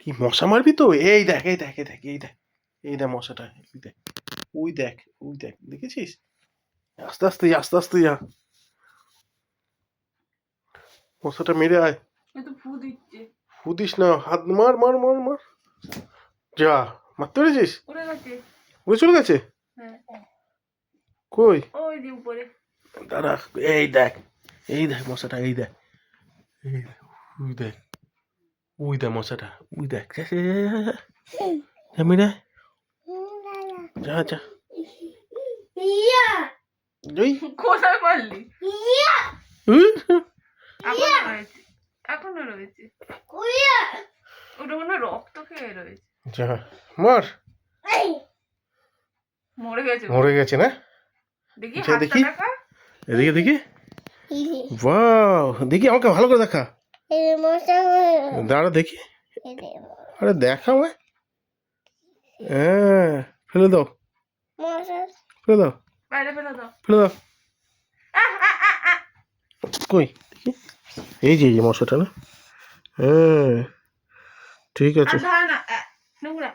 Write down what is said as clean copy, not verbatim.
কি মশা মারবি তো? এই দেখ এই দেখ এই দেখ এই দেখ এই দেখ মশাটা, এই দেখ ওই দেখ ওই দেখ, দেখেছিস? আস্তে আস্তে যা, আস্তে আস্তে যা, মশাটা মেরে আয়। ফু দিচ্ছে। ফু দিস না, হাত মার মার মার মার। যা, মারতে পেরেছিস? উড়ে গেছে। উড়ে চলে গেছে? হ্যাঁ কই? ওই যে উপরে। দাঁড়া, এই দেখ মশাটা, এই দেখ এই দেখ, ওই দেখ ওই দেখ মশাটা, ওই দেখ যা যা যা যা, যা মেরে আয়। যা যা ওই কোথায় পারলি? উহ, এখনো রয়েছে, এখনো রয়েছে। ওটা মনে হয় রক্ত খেয়ে রয়েছে। যা মার। মরে গেছে। মরে গেছে না? দেখি আচ্ছা, হাতটা দেখি। দেখা। এদিকে দেখি। ওয়াও, দেখি আমাকে ভালো করে দেখা। দাঁড়া দেখি। আরে দেখা আমায়। হ্যাঁ, ফেলে দাও ফেলে দাও বাইরে ফেলে দাও। ফেলে দাও। কই দেখি। এই যে এই যে মশাটা না? হ্যাঁ ঠিক আর আছে। ধর না, নোংরা।